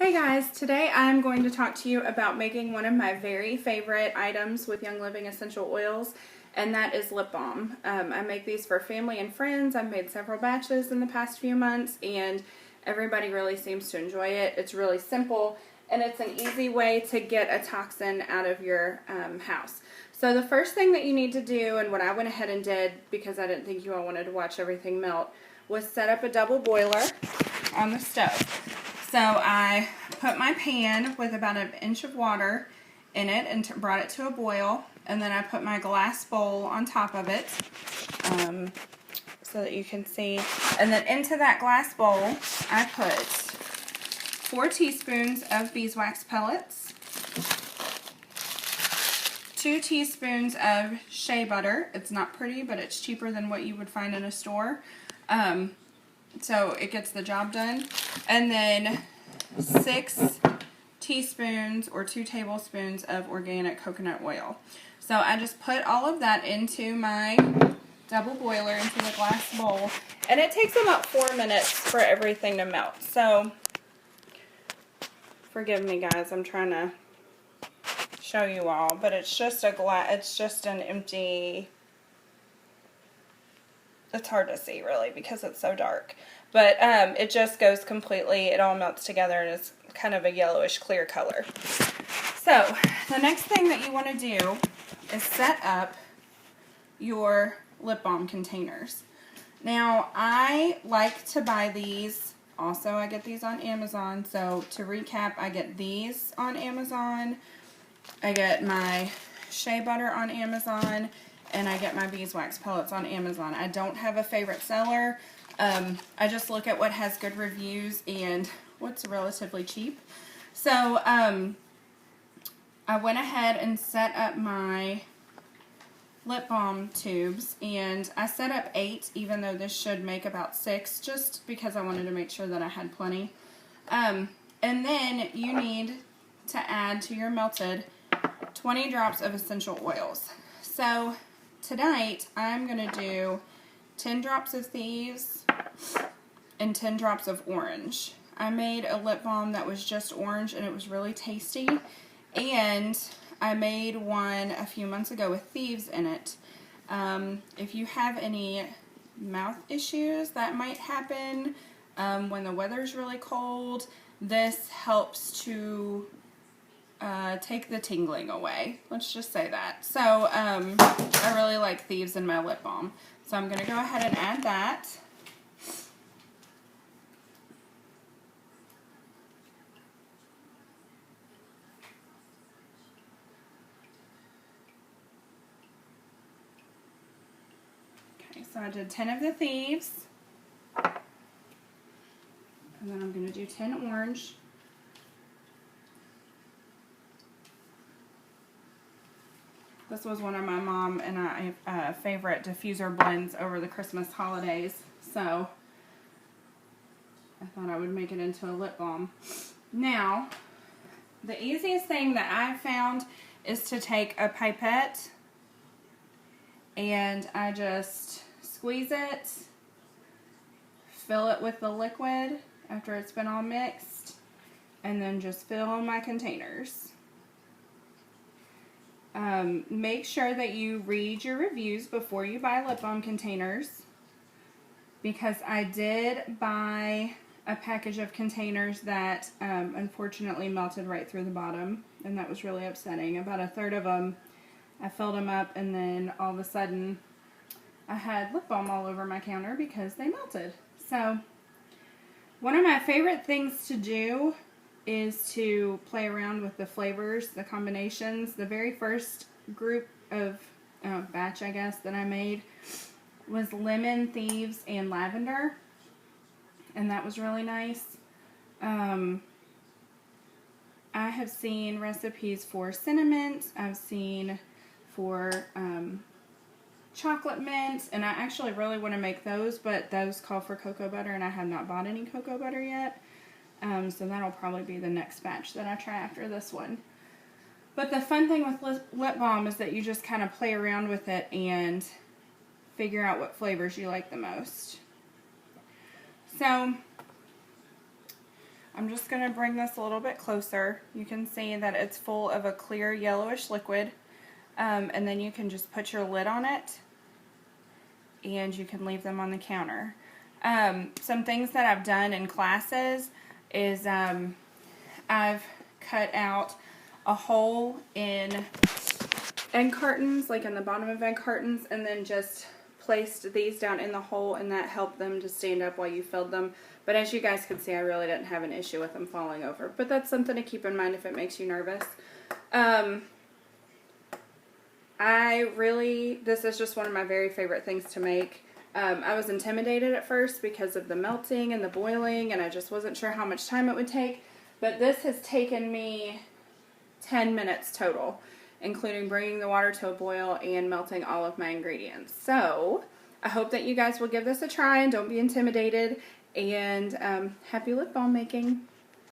Hey guys, today I'm going to talk to you about making one of my very favorite items with Young Living essential oils, and that is lip balm. I make these for family and friends. I've made several batches in the past few months and everybody really seems to enjoy it. It's really simple and it's an easy way to get a toxin out of your house. So the first thing that you need to do, and what I went ahead and did because I didn't think you all wanted to watch everything melt, was set up a double boiler on the stove. So I put my pan with about an inch of water in it and brought it to a boil, and then I put my glass bowl on top of it so that you can see. And then into that glass bowl I put 4 teaspoons of beeswax pellets, 2 teaspoons of shea butter. It's not pretty, but it's cheaper than what you would find in a store. So it gets the job done. And then 6 teaspoons or 2 tablespoons of organic coconut oil. So I just put all of that into my double boiler, into the glass bowl, and it takes about 4 minutes for everything to melt. So forgive me guys, I'm trying to show you all, but it's just an empty. It's hard to see really because it's so dark, but it just goes completely, it all melts together and it's kind of a yellowish clear color. So the next thing that you want to do is set up your lip balm containers. Now I like to buy these, also I get these on Amazon. So to recap, I get these on Amazon, I get my shea butter on Amazon, and I get my beeswax pellets on Amazon. I don't have a favorite seller. I just look at what has good reviews and what's relatively cheap. So I went ahead and set up my lip balm tubes, and I set up 8, even though this should make about 6, just because I wanted to make sure that I had plenty. And then you need to add to your melted 20 drops of essential oils. So tonight, I'm going to do 10 drops of thieves and 10 drops of orange. I made a lip balm that was just orange and it was really tasty. And I made one a few months ago with thieves in it. If you have any mouth issues that might happen when the weather's really cold, this helps to take the tingling away. Let's just say that. So I really like thieves in my lip balm. So I'm going to go ahead and add that. Okay, so I did 10 of the thieves. And then I'm going to do 10 orange. This was one of my mom and I favorite diffuser blends over the Christmas holidays, so I thought I would make it into a lip balm. Now, the easiest thing that I've found is to take a pipette and I just squeeze it, fill it with the liquid after it's been all mixed, and then just fill my containers. Make sure that you read your reviews before you buy lip balm containers, because I did buy a package of containers that unfortunately melted right through the bottom, and that was really upsetting. About a third of them, I filled them up, and then all of a sudden I had lip balm all over my counter because they melted. So one of my favorite things to do is to play around with the flavors, the combinations. The very first group of batch, I guess, that I made was lemon, thieves, and lavender, and that was really nice. I have seen recipes for cinnamon, I've seen for chocolate mint, and I actually really want to make those, but those call for cocoa butter, and I have not bought any cocoa butter yet. So that'll probably be the next batch that I try after this one. But the fun thing with lip balm is that you just kind of play around with it and figure out what flavors you like the most. So I'm just going to bring this a little bit closer. You can see that it's full of a clear yellowish liquid. And then you can just put your lid on it and you can leave them on the counter. Some things that I've done in classes is I've cut out a hole in egg cartons, like in the bottom of egg cartons, and then just placed these down in the hole, and that helped them to stand up while you filled them. But as you guys can see, I really didn't have an issue with them falling over. But that's something to keep in mind if it makes you nervous. This is just one of my very favorite things to make. I was intimidated at first because of the melting and the boiling, and I just wasn't sure how much time it would take. But this has taken me 10 minutes total, including bringing the water to a boil and melting all of my ingredients. So I hope that you guys will give this a try and don't be intimidated. And happy lip balm making.